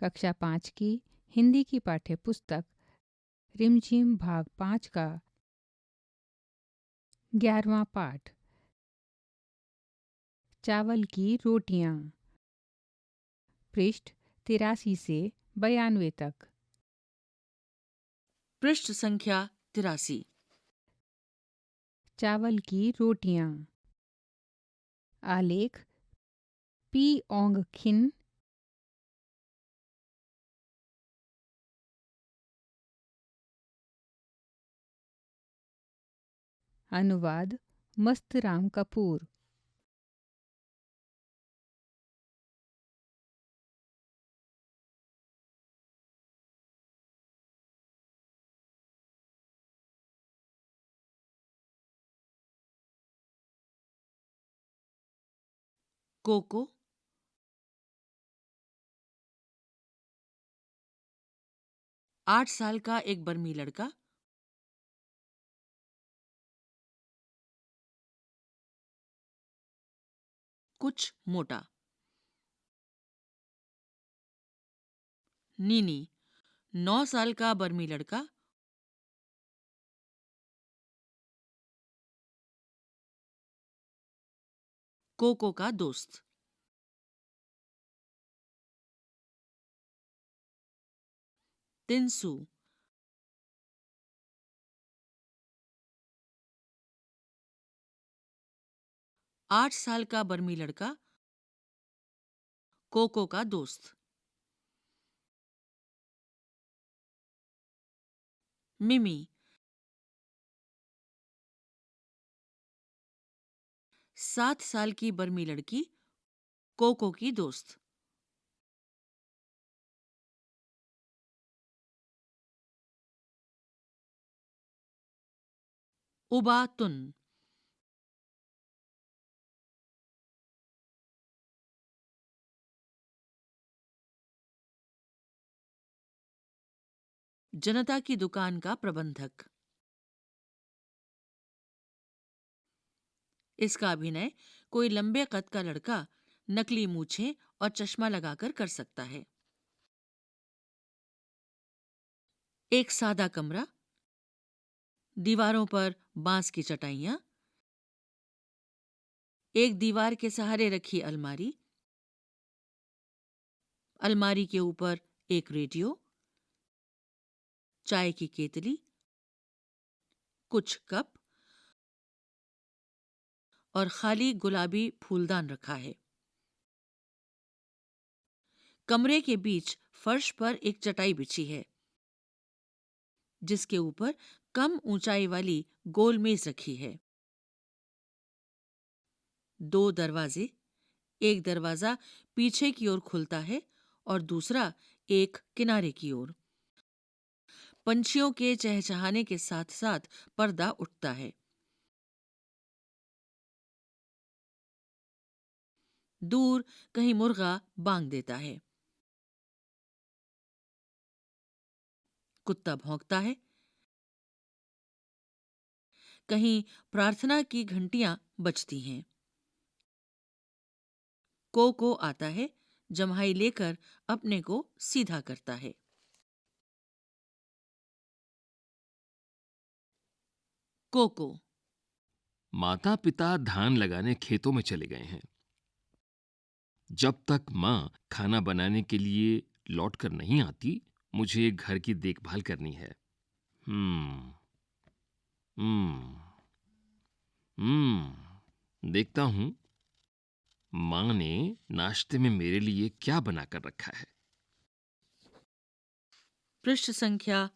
कक्षा 5 की हिंदी की पाठ्य पुस्तक रिमझिम भाग 5 का 11वां पाठ, चावल की रोटियां, पृष्ठ 83 से 92 तक। पृष्ठ संख्या 83। चावल की रोटियां। आलेख पी ओंग खिन, अनुवाद मस्तराम कपूर। कोको 8 साल का एक बर्मी लड़का कुछ मोटा। नीनी 9 साल का बर्मी लड़का कोको का दोस्त। तिनसू 8 साल का बर्मी लड़का कोको का दोस्त। मिमी 7 साल की बर्मी लड़की कोको की दोस्त। उबातुन 'जनता की दुकान का प्रबंधक। इसका अभिनय कोई लंबे कद का लड़का नकली मूछें और चश्मा लगाकर कर सकता है। एक सादा कमरा, दीवारों पर बांस की चटाइयां, एक दीवार के सहारे रखी अलमारी, अलमारी के ऊपर एक रेडियो, चाय की केतली, कुछ कप और खाली गुलाबी फूलदान रखा है। कमरे के बीच फर्श पर एक चटाई बिछी है, जिसके ऊपर कम ऊंचाई वाली गोल मेज रखी है। 2 दरवाजे, एक दरवाजा पीछे की ओर खुलता है और दूसरा एक किनारे की ओर। पंछियों के चहचहाने के साथ साथ पर्दा उठता है। दूर कहीं मुर्गा बांग देता है। कुत्ता भौंकता है। कहीं प्रार्थना की घंटियां बजती हैं। कोको आता है, जम्हाई लेकर अपने को सीधा करता है। कोको माता पिता धान लगाने खेतों में चले गए हैं। जब तक माँ खाना बनाने के लिए लौट कर नहीं आती, मुझे घर की देखभाल करनी है। हम्म हम्म देखता हूं माँ ने नाश्ते में मेरे लिए क्या बनाकर रखा है। पृष्ठ संख्या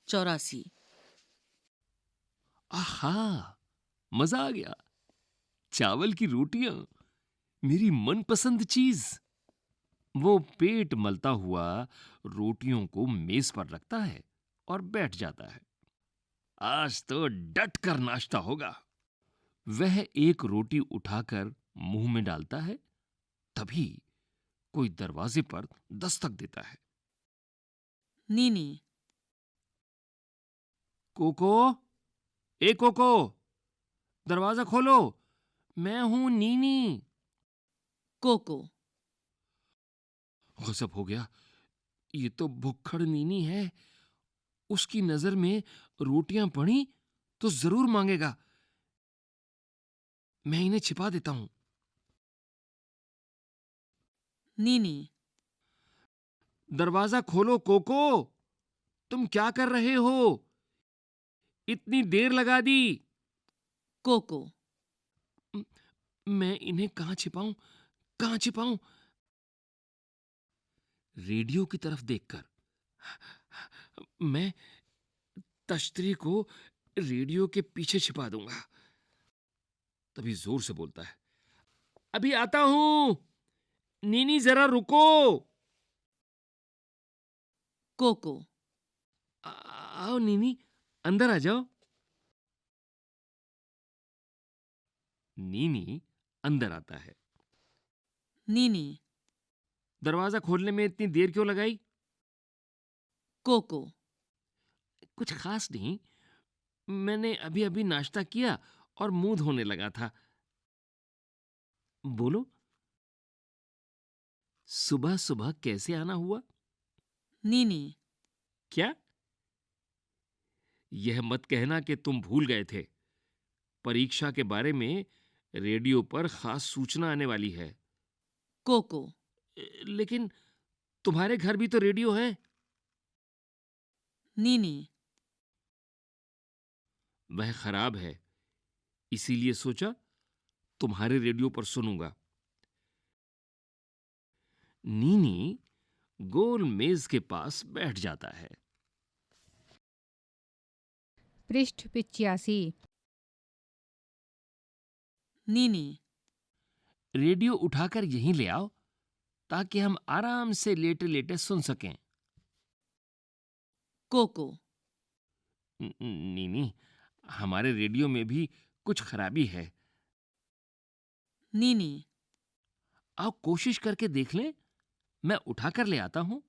84। आहा, मजा आ गया। चावल की रोटियां, मेरी मनपसंद चीज। वो पेट मलता हुआ रोटियों को मेज पर रखता है और बैठ जाता है। आज तो डट कर नाश्ता होगा। वह एक रोटी उठाकर मुंह में डालता है, तभी कोई दरवाजे पर दस्तक देता है। नीनी कोको, ए कोको, दरवाजा खोलो, मैं हूं नीनी। कोको गजब हो गया, ये तो भुक्खड़ नीनी है। उसकी नजर में रोटियां पड़ी तो जरूर मांगेगा। मैं इन्हें छिपा देता हूं। नीनी। दरवाजा खोलो कोको, तुम क्या कर रहे हो? इतनी देर लगा दी। कोको। म- मैं इन्हें कहां छिपाऊं, कहां छिपाऊं? रेडियो की तरफ देखकर मैं तश्तरी को रेडियो के पीछे छिपा दूंगा। तभी जोर से बोलता है, अभी आता हूं, नीनी जरा रुको। कोको। आओ नीनी, अंदर आ जाओ। नीनी अंदर आता है। नीनी। दरवाजा खोलने में इतनी देर क्यों लगाई? कोको। कुछ खास नहीं, मैंने अभी अभी नाश्ता किया और मुंह धोने लगा था। बोलो, सुबह सुबह कैसे आना हुआ? नीनी। क्या? यह मत कहना कि तुम भूल गए थे। परीक्षा के बारे में रेडियो पर खास सूचना आने वाली है। कोको। लेकिन तुम्हारे घर भी तो रेडियो है। नीनी। वह खराब है, इसीलिए सोचा तुम्हारे रेडियो पर सुनूंगा। नीनी गोल मेज के पास बैठ जाता है। पृष्ठ 85। नीनी। रेडियो उठाकर यहीं ले आओ ताकि हम आराम से लेटे लेटे सुन सकें। कोको। नीनी, हमारे रेडियो में भी कुछ खराबी है। नीनी। आओ कोशिश करके देख लें, मैं उठाकर ले आता हूं।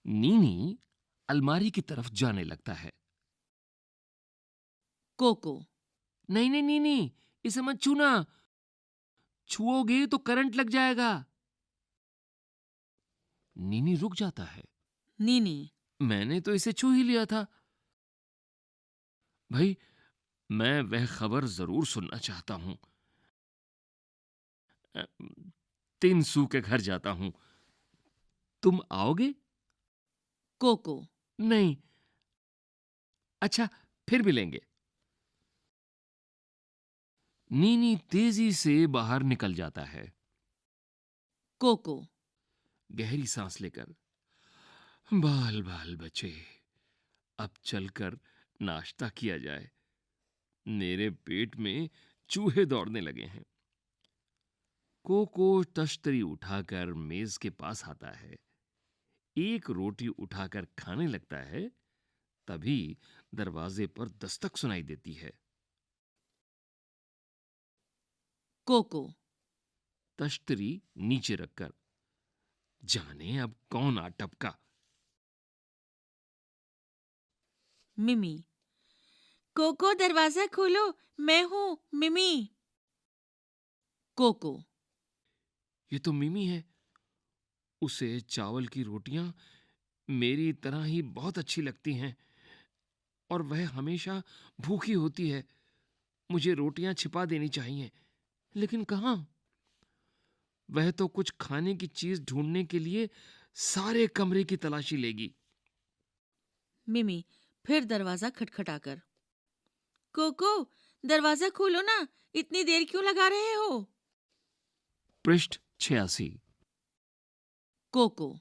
नीनी अलमारी की तरफ जाने लगता है। कोको। नहीं नहीं नीनी, इसे मत छूना, छुओगे तो करंट लग जाएगा। नीनी रुक जाता है। नीनी। मैंने तो इसे छू ही लिया था। भाई, मैं वह खबर जरूर सुनना चाहता हूं। अ, तिनसू के घर जाता हूं, तुम आओगे? कोको। नहीं। अच्छा, फिर मिलेंगे। नीनी तेजी से बाहर निकल जाता है। कोको। गहरी सांस लेकर, बाल बाल बचे, अब चलकर नाश्ता किया जाए। मेरे पेट में चूहे दौड़ने लगे हैं। कोको तश्तरी उठाकर मेज के पास आता है। एक रोटी उठाकर खाने लगता है। तभी दरवाजे पर दस्तक सुनाई देती है। कोको। तश्तरी नीचे रखकर, जाने अब कौन आ टपका। मिमी। कोको, दरवाजा खोलो, मैं हूं मिमी। कोको। ये तो मिमी है। उसे चावल की रोटियां मेरी तरह ही बहुत अच्छी लगती हैं और वह हमेशा भूखी होती है। मुझे रोटियां छिपा देनी चाहिए, लेकिन कहां? वह तो कुछ खाने की चीज ढूंढने के लिए सारे कमरे की तलाशी लेगी। मिमी फिर दरवाजा खटखटाकर, कोको, दरवाजा खोलो ना, इतनी देर क्यों लगा रहे हो? पृष्ठ 86। कोको।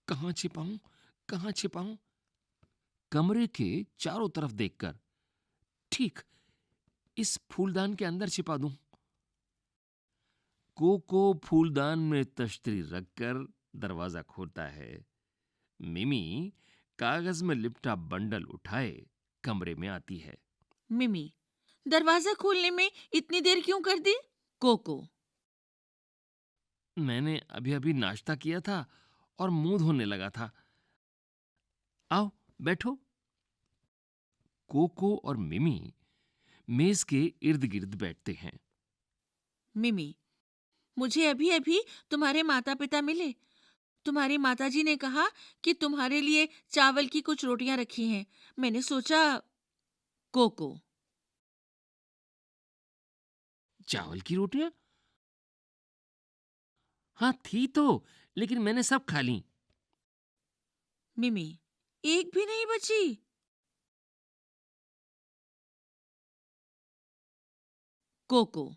कहां छिपाऊं, कहां छिपाऊं? कमरे के चारों तरफ देखकर, ठीक इस फूलदान के अंदर छिपा दूं। कोको फूलदान में तश्तरी रखकर दरवाजा खोलता है। मिमी कागज में लिपटा बंडल उठाए कमरे में आती है। मिमी, दरवाजा खोलने में इतनी देर क्यों कर दी? कोको। मैंने अभी अभी नाश्ता किया था और मुंह धोने लगा था। आओ बैठो। कोको और मिमी मेज के इर्द गिर्द बैठते हैं। मिमी, मुझे अभी अभी तुम्हारे माता पिता मिले। तुम्हारी माताजी ने कहा कि तुम्हारे लिए चावल की कुछ रोटियां रखी हैं। मैंने सोचा। कोको। चावल की रोटियां? हाँ थी तो, लेकिन मैंने सब खा ली। मिमी। एक भी नहीं बची? कोको।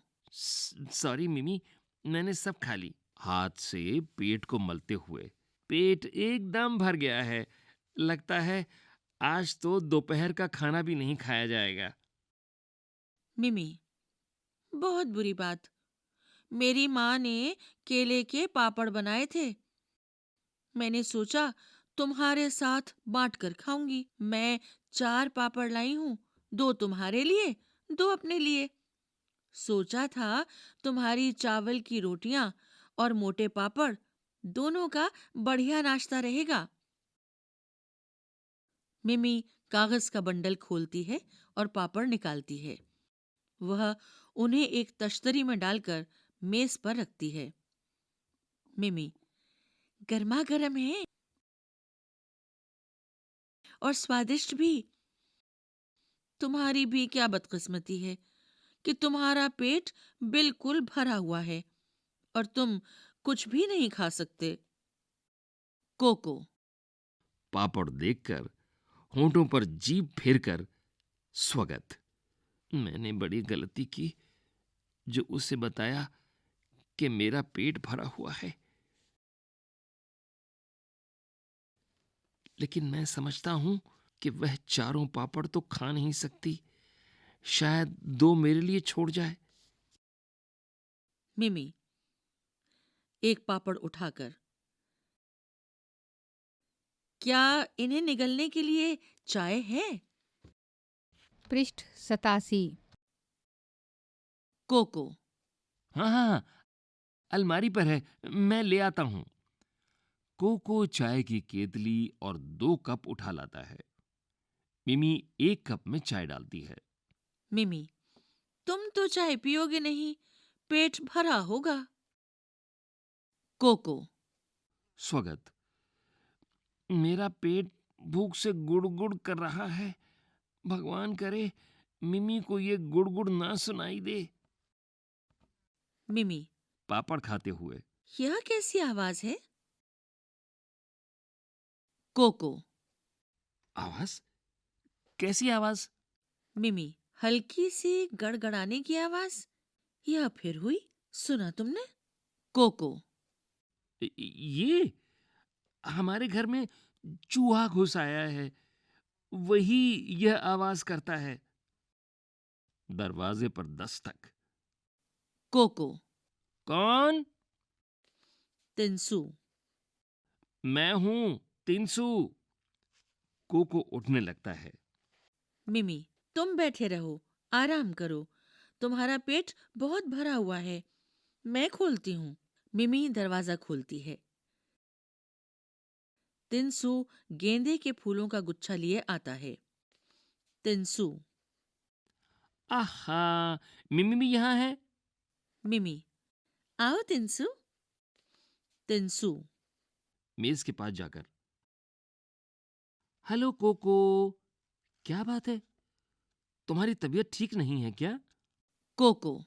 सॉरी मिमी, मैंने सब खा ली। हाथ से पेट को मलते हुए। पेट एकदम भर गया है। लगता है आज तो दोपहर का खाना भी नहीं खाया जाएगा। मिमी। बहुत बुरी बात। मेरी माँ ने केले के पापड़ बनाए थे। मैंने सोचा तुम्हारे साथ बांट कर खाऊंगी। मैं 4 पापड़ लाई हूं, 2 तुम्हारे लिए, 2 अपने लिए। सोचा था तुम्हारी चावल की रोटियां और मोटे पापड़ दोनों का बढ़िया नाश्ता रहेगा। मिमी कागज का बंडल खोलती है और पापड़ निकालती है। वह उन्हें एक तश्तरी में डालकर मेज पर रखती है। मिमी। गर्मा गर्म है और स्वादिष्ट भी। तुम्हारी भी क्या बदकिस्मती है कि तुम्हारा पेट बिल्कुल भरा हुआ है और तुम कुछ भी नहीं खा सकते। कोको। पापड़ देखकर होंठों पर जीभ फेरकर स्वगत। मैंने बड़ी गलती की जो उसे बताया कि मेरा पेट भरा हुआ है। लेकिन मैं समझता हूं कि वह चारों पापड़ तो खा नहीं सकती। शायद 2 मेरे लिए छोड़ जाए। मिमी एक पापड़ उठाकर, क्या इन्हें निगलने के लिए चाय है? पृष्ठ 87। कोको। हाँ हाँ हाँ, अलमारी पर है, मैं ले आता हूं। कोको चाय की केतली और 2 कप उठा लाता है। मिमी 1 कप में चाय डालती है। मिमी। तुम तो चाय पियोगे नहीं, पेट भरा होगा। कोको। स्वगत। मेरा पेट भूख से गुड़-गुड़ कर रहा है। भगवान करे मिमी को ये गुड़-गुड़ ना सुनाई दे। मिमी। पापड़ खाते हुए। यह कैसी आवाज है? कोको। आवाज? कैसी आवाज? मिमी। हल्की सी गड़गड़ाने की आवाज। यह फिर हुई? सुना तुमने? कोको। ये हमारे घर में चूहा घुस आया है। वही यह आवाज करता है। दरवाजे पर दस्तक। कोको। कौन? तिनसु। मैं हूं, तिनसु। कोको उठने लगता है। मिमी। तुम बैठे रहो, आराम करो। तुम्हारा पेट बहुत भरा हुआ है। मैं खोलती हूँ। मिमी दरवाजा खोलती है। तिनसु गेंदे के फूलों का गुच्छा लिए आता है। तिनसु। आहा, मिमी भी यहाँ है। मिमी। आओ तिनसु। तिनसु। मेज के पास जाकर। हेलो कोको, क्या बात है? तुम्हारी तबीयत ठीक नहीं है क्या? कोको।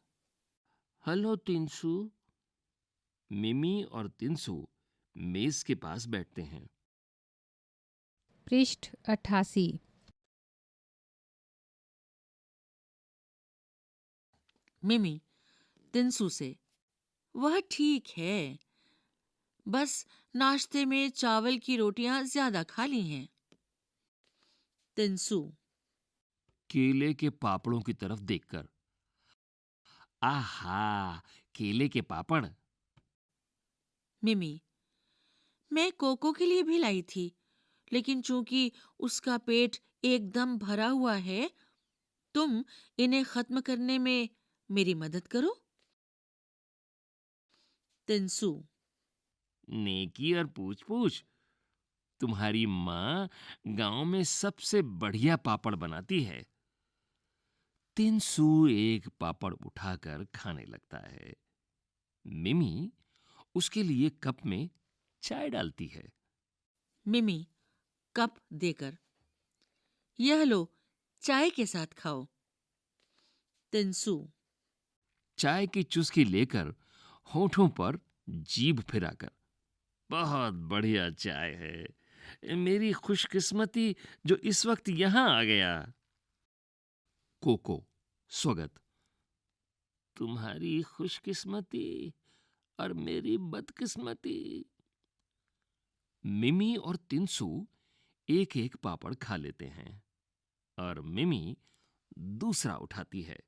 हेलो तिनसु। मिमी और तिनसु मेज के पास बैठते हैं। पृष्ठ 88। मिमी तिनसु से, वह ठीक है, बस नाश्ते में चावल की रोटियां ज्यादा खा ली हैं। तिनसु। केले के पापड़ों की तरफ देखकर। आहा, केले के पापड़। मिमी। मैं कोको के लिए भी लाई थी, लेकिन चूंकि उसका पेट एकदम भरा हुआ है, तुम इन्हें खत्म करने में मेरी मदद करो। तिनसु। नेकी और पूछ-पूछ। तुम्हारी माँ गांव में सबसे बढ़िया पापड़ बनाती है। तिनसु एक पापड़ उठाकर खाने लगता है। मिमी उसके लिए कप में चाय डालती है। मिमी कप देकर, यह लो, चाय के साथ खाओ। तिनसु चाय की चुस्की लेकर होठों पर जीभ फिराकर, बहुत बढ़िया चाय है, मेरी खुशकिस्मती जो इस वक्त यहां आ गया। कोको स्वगत, तुम्हारी खुशकिस्मती और मेरी बदकिस्मती। मिमी और तिनसु एक एक पापड़ खा लेते हैं और मिमी दूसरा उठाती है।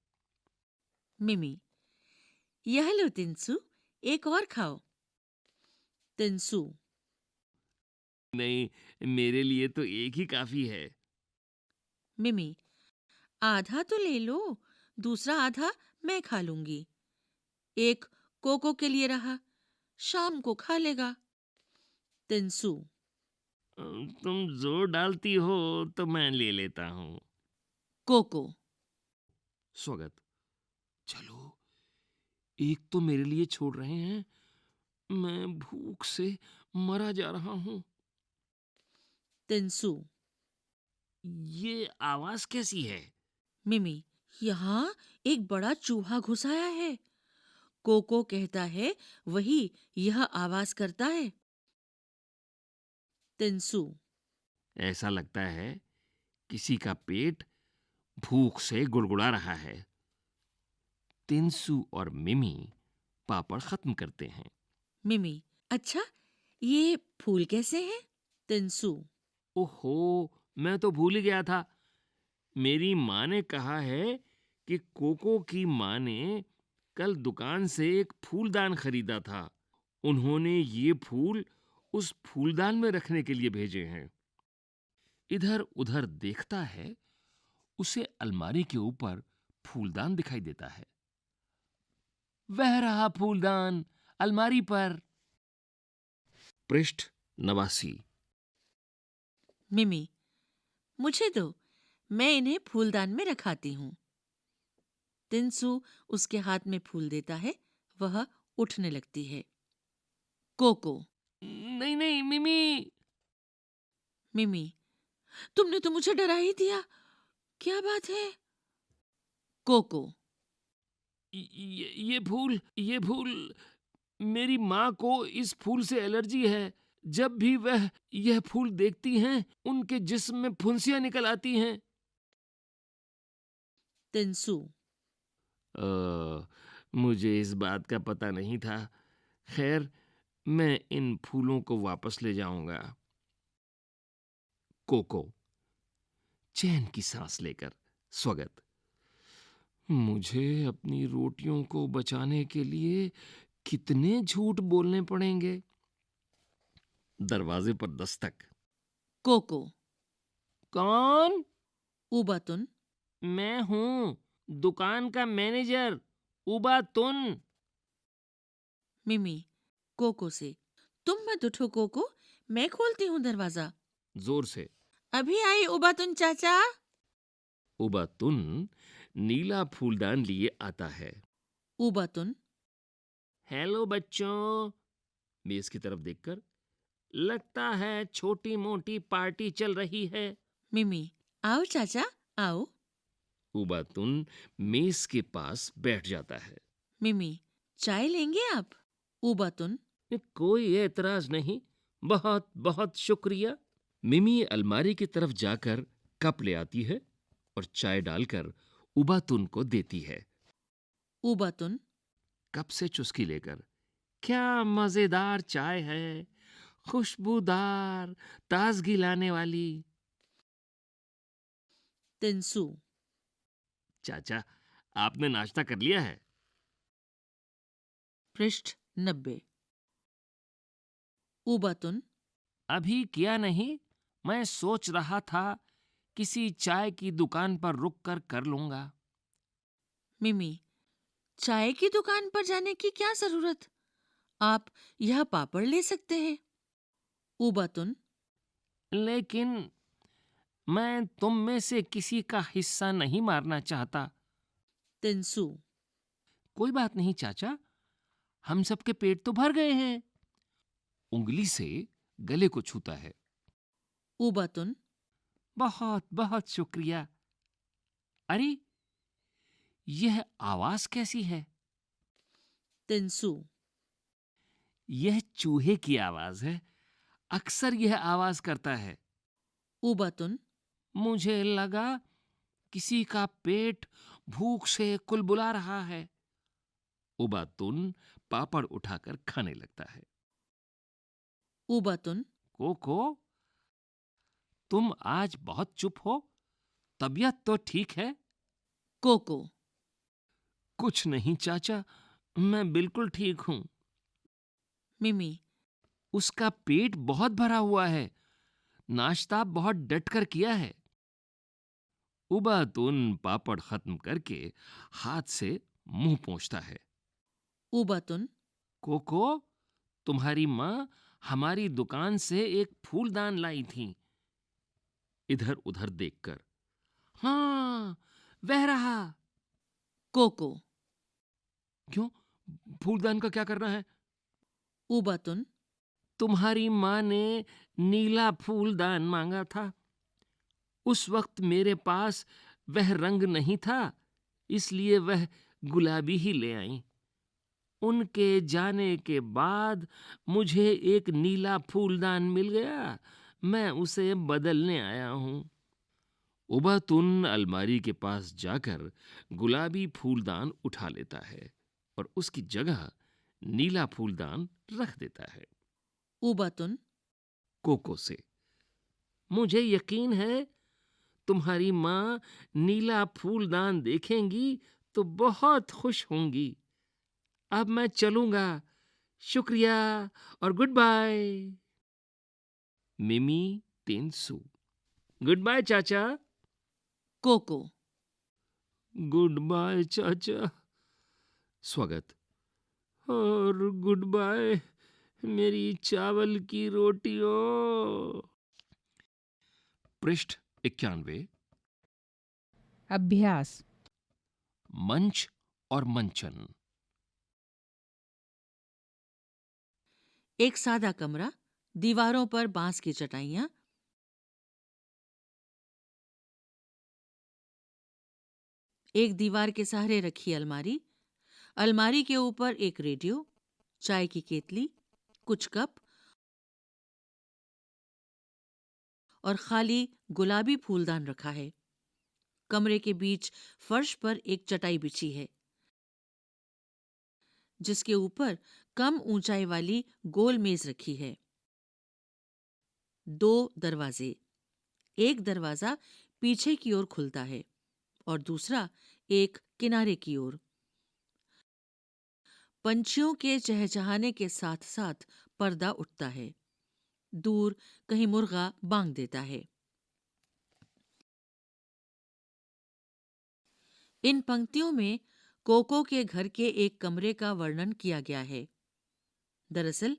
मिमी, यह लो तिनसु, एक और खाओ। तिनसु नहीं, मेरे लिए तो एक ही काफी है। मिमी, आधा तो ले लो, दूसरा आधा मैं खा लूंगी। एक कोको के लिए रहा, शाम को खा लेगा। तिनसु तुम जोर डालती हो तो मैं ले लेता हूँ। कोको स्वगत, चलो, एक तो मेरे लिए छोड़ रहे हैं, मैं भूख से मरा जा रहा हूँ। तिनसु ये आवाज कैसी है? मिमी, यहाँ एक बड़ा चूहा घुस आया है। कोको कहता है वही यह आवाज करता है। तिनसु ऐसा लगता है किसी का पेट भूख से गुड़गुड़ा रहा है। तिनसु और मिमी पापड़ खत्म करते हैं। मिमी, अच्छा, ये फूल कैसे हैं? तिनसु ओहो, मैं तो भूल ही गया था। मेरी माँ ने कहा है कि कोको की माँ ने कल दुकान से एक फूलदान खरीदा था। उन्होंने ये फूल उस फूलदान में रखने के लिए भेजे हैं। इधर उधर देखता है, उसे अलमारी के ऊपर फूलदान दिखाई देता है। वह रहा फूलदान अलमारी पर। पृष्ठ 89। मिमी, मुझे दो, मैं इन्हें फूलदान में रखाती हूँ। तिनसु उसके हाथ में फूल देता है, वह उठने लगती है। कोको नहीं नहीं मिमी। मिमी, तुमने तो मुझे डरा ही दिया, क्या बात है? कोको ये फूल, मेरी माँ को इस फूल से एलर्जी है। जब भी वह यह फूल देखती हैं, उनके जिस्म में फुंसियां निकल आती हैं। तिनसु मुझे इस बात का पता नहीं था। खैर, मैं इन फूलों को वापस ले जाऊंगा। कोको चैन की सांस लेकर स्वगत, मुझे अपनी रोटियों को बचाने के लिए कितने झूठ बोलने पड़ेंगे। दरवाजे पर दस्तक। कोको कौन? उबातुन मैं हूं, दुकान का मैनेजर उबातुन। मिमी कोको से, तुम मत उठो कोको, मैं खोलती हूँ दरवाजा। जोर से। अभी आई उबातुन चाचा। उबातुन नीला फूलदान लिए आता है। उबातुन हेलो बच्चों, मेज की तरफ देखकर, लगता है छोटी मोटी पार्टी चल रही है। मिमी, आओ चाचा, आओ। उबातुन मेज के पास बैठ जाता है। मिमी, चाय लेंगे आप? उबातुन कोई एतराज नहीं, बहुत बहुत शुक्रिया। मिमी अलमारी की तरफ जाकर कप ले आती है और चाय डालकर उबातुन को देती है। उबातुन कप से चुस्की लेकर, क्या मजेदार चाय है, खुशबूदार, ताजगी लाने वाली। तिनसु चाचा, आपने नाश्ता कर लिया है? पृष्ठ 90। उबातुन अभी किया नहीं, मैं सोच रहा था किसी चाय की दुकान पर रुक कर लूंगा। मिमी, चाय की दुकान पर जाने की क्या जरूरत? आप यह पापड़ ले सकते हैं। उबातुन लेकिन मैं तुम में से किसी का हिस्सा नहीं मारना चाहता। तिनसु कोई बात नहीं चाचा, हम सबके पेट तो भर गए हैं। उंगली से गले को छूता है। उबातुन, बहुत बहुत शुक्रिया। अरे, यह आवाज कैसी है? तिनसु, यह चूहे की आवाज है। अक्सर यह आवाज करता है। उबातुन, मुझे लगा किसी का पेट भूख से कुलबुला रहा है। उबातुन पापड़ उठाकर खाने लगता है। उबातुन, कोको, तुम आज बहुत चुप हो। तबीयत तो ठीक है? कोको, कुछ नहीं चाचा, मैं बिल्कुल ठीक हूं। मिमी, उसका पेट बहुत भरा हुआ है। नाश्ता बहुत डट कर किया है। उबातुन पापड़ खत्म करके हाथ से मुंह पोंछता है। उबातुन, कोको, तुम्हारी माँ हमारी दुकान से एक फूलदान लाई थी। इधर उधर देखकर, हाँ, वह रहा। कोको, क्यों? फूलदान का क्या करना है? उबातुन, तुम्हारी माँ ने नीला फूलदान मांगा था। उस वक्त मेरे पास वह रंग नहीं था, इसलिए वह गुलाबी ही ले आई। उनके जाने के बाद मुझे एक नीला फूलदान मिल गया। मैं उसे बदलने आया हूं। उबातुन अलमारी के पास जाकर गुलाबी फूलदान उठा लेता है और उसकी जगह नीला फूलदान रख देता है। उबातुन, कोको से, मुझे यकीन है तुम्हारी माँ नीला फूलदान देखेंगी तो बहुत खुश होंगी। अब मैं चलूंगा। शुक्रिया और गुड बाय। मिमी टेंसु, गुड बाय चाचा। कोको, गुड बाय चाचा। स्वागत। और गुड बाय मेरी चावल की रोटियों। पृष्ठ 91। अभ्यास। मंच और मंचन। एक सादा कमरा, दीवारों पर बांस की चटाइयां, एक दीवार के सहारे रखी अलमारी, अलमारी के ऊपर एक रेडियो, चाय की केतली, कुछ कप और खाली गुलाबी फूलदान रखा है। कमरे के बीच फर्श पर एक चटाई बिछी है, जिसके ऊपर कम ऊंचाई वाली गोल मेज रखी है। दो दरवाजे, एक दरवाजा पीछे की ओर खुलता है और दूसरा एक किनारे की ओर। पंछियों के चहचहाने के साथ साथ पर्दा उठता है। दूर कहीं मुर्गा बांग देता है। इन पंक्तियों में कोको के घर के एक कमरे का वर्णन किया गया है। दरअसल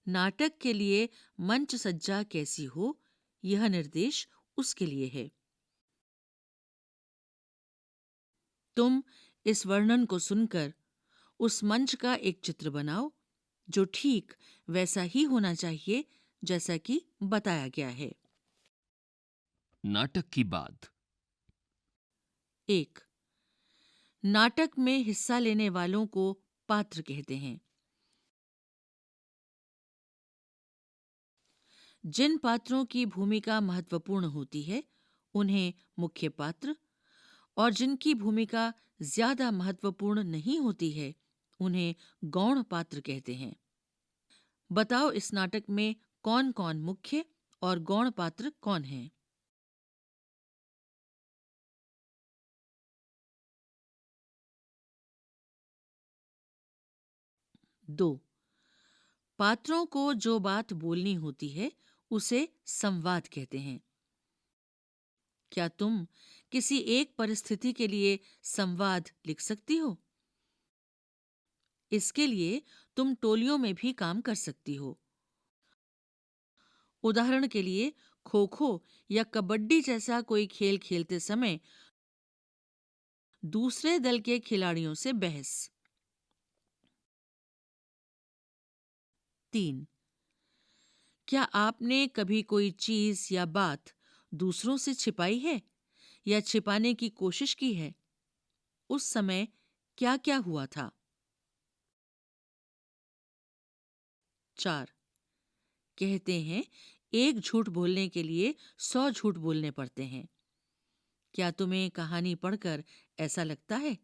नाटक के लिए मंच सज्जा कैसी हो, यह निर्देश उसके लिए है। तुम इस वर्णन को सुनकर उस मंच का एक चित्र बनाओ जो ठीक वैसा ही होना चाहिए जैसा कि बताया गया है। नाटक की बात। 1. नाटक में हिस्सा लेने वालों को पात्र कहते हैं। जिन पात्रों की भूमिका महत्वपूर्ण होती है उन्हें मुख्य पात्र, और जिनकी भूमिका ज्यादा महत्वपूर्ण नहीं होती है उन्हें गौण पात्र कहते हैं। बताओ इस नाटक में कौन कौन मुख्य और गौण पात्र कौन हैं? 2. पात्रों को जो बात बोलनी होती है उसे संवाद कहते हैं। क्या तुम किसी एक परिस्थिति के लिए संवाद लिख सकती हो? इसके लिए तुम टोलियों में भी काम कर सकती हो। उदाहरण के लिए खो खो या कबड्डी जैसा कोई खेल खेलते समय दूसरे दल के खिलाड़ियों से बहस। 3. क्या आपने कभी कोई चीज या बात दूसरों से छिपाई है या छिपाने की कोशिश की है? उस समय क्या-क्या हुआ था? 4. कहते हैं, एक झूठ बोलने के लिए 100 झूठ बोलने पड़ते हैं। क्या तुम्हें कहानी पढ़कर ऐसा लगता है?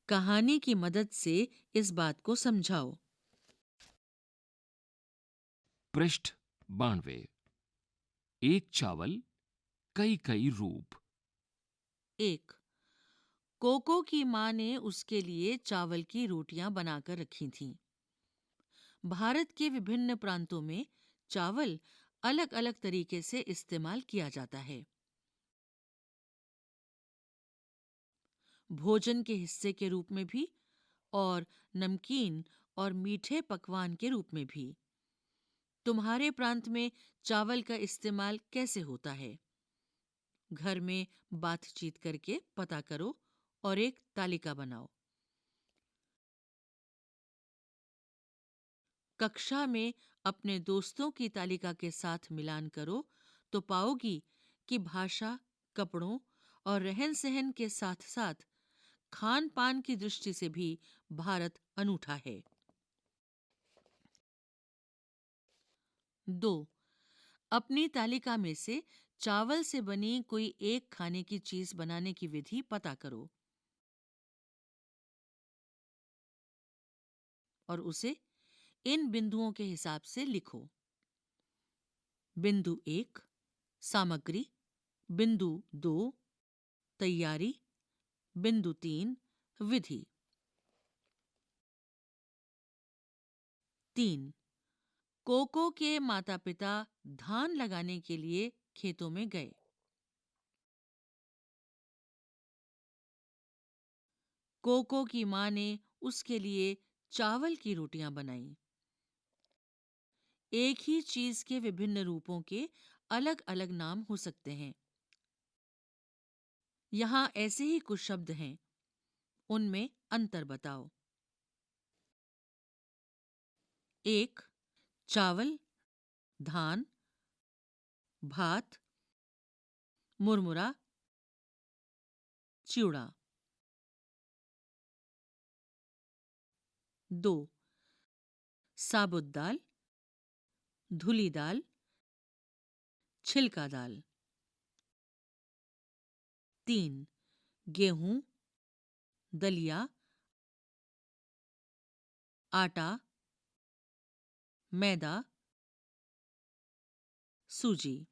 कहानी की मदद से इस बात को समझाओ। पृष्ठ 92। एक चावल, कई कई रूप। 1. कोको की माँ ने उसके लिए चावल की रोटियां बनाकर रखी थीं। भारत के विभिन्न प्रांतों में चावल अलग-अलग तरीके से इस्तेमाल किया जाता है। भोजन के हिस्से के रूप में भी और नमकीन और मीठे पकवान के रूप में भी। तुम्हारे प्रांत में चावल का इस्तेमाल कैसे होता है? घर में बातचीत करके पता करो और एक तालिका बनाओ। कक्षा में अपने दोस्तों की तालिका के साथ मिलान करो तो पाओगी कि भाषा, कपड़ों और रहन-सहन के साथ-साथ खान-पान की दृष्टि से भी भारत अनूठा है। 2. अपनी तालिका में से चावल से बनी कोई एक खाने की चीज बनाने की विधि पता करो और उसे इन बिंदुओं के हिसाब से लिखो। बिंदु 1 सामग्री, बिंदु 2 तैयारी, बिंदु 3 विधि। 3. कोको के माता-पिता धान लगाने के लिए खेतों में गए। कोको की माँ ने उसके लिए चावल की रोटियां बनाई। एक ही चीज के विभिन्न रूपों के अलग-अलग नाम हो सकते हैं। यहाँ ऐसे ही कुछ शब्द हैं, उनमें अंतर बताओ। 1. चावल, धान, भात, मुरमुरा, चिवड़ा। 2. साबुत दाल, धुली दाल, छिलका दाल। 3. गेहूं, दलिया, आटा, मैदा, सूजी।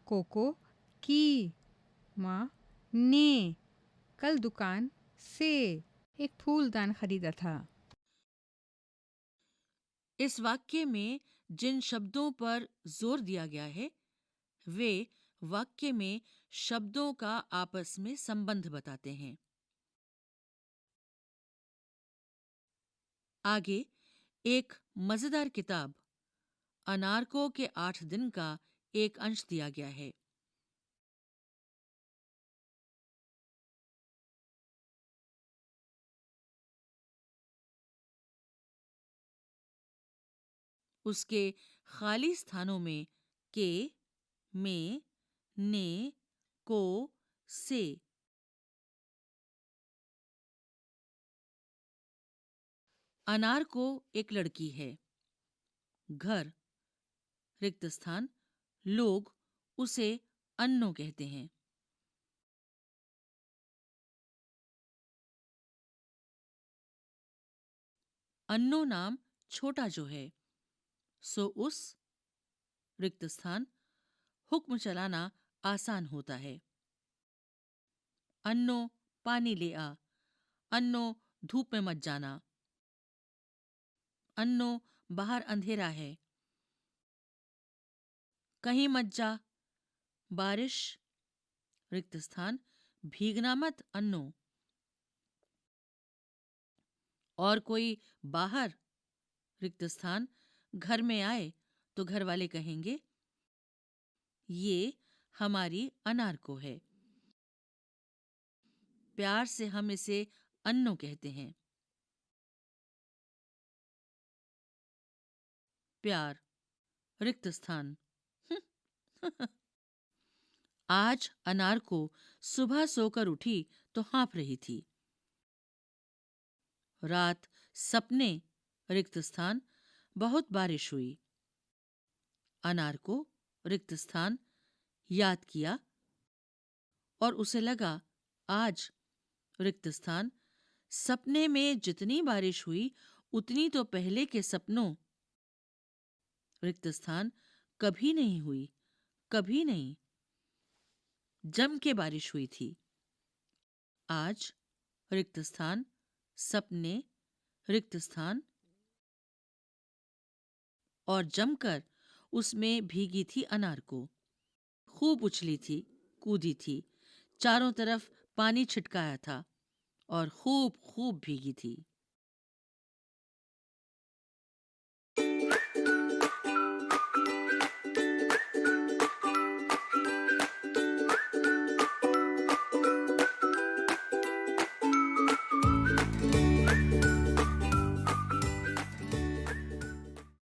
कोको की माँ ने कल दुकान से एक फूलदान खरीदा था। इस वाक्य में जिन शब्दों पर जोर दिया गया है, वे वाक्य में शब्दों का आपस में संबंध बताते हैं। आगे एक मजेदार किताब अनारको के 8 दिन का एक अंश दिया गया है। उसके खाली स्थानों में के, में, ने, को, से। अनारको एक लड़की है। घर रिक्त स्थान, लोग उसे अन्नो कहते हैं। अन्नो नाम छोटा जो है, सो उस रिक्त स्थान हुक्म चलाना आसान होता है। अन्नो पानी ले आ, अन्नो धूप में मत जाना, अन्नो बाहर अंधेरा है, कहीं मत जा, बारिश रिक्त स्थान भीगना मत अन्नो। और कोई बाहर रिक्त स्थान घर में आए तो घर वाले कहेंगे ये हमारी अनारको है। प्यार से हम इसे अन्नो कहते हैं। प्यार, रिक्त स्थान। आज अनार को सुबह सोकर उठी तो हाँफ रही थी। रात सपने, रिक्त स्थान, बहुत बारिश हुई। अनार को, रिक्त स्थान, याद किया और उसे लगा आज, रिक्त स्थान, सपने में जितनी बारिश हुई उतनी तो पहले के सपनों, रिक्त स्थान, कभी नहीं हुई, कभी नहीं। जम के बारिश हुई थी। आज, रिक्त स्थान, सपने, रिक्त स्थान, और जमकर उसमें भीगी थी अनार को। खूब उछली थी, कूदी थी, चारों तरफ पानी छिटकाया था और खूब खूब भीगी थी।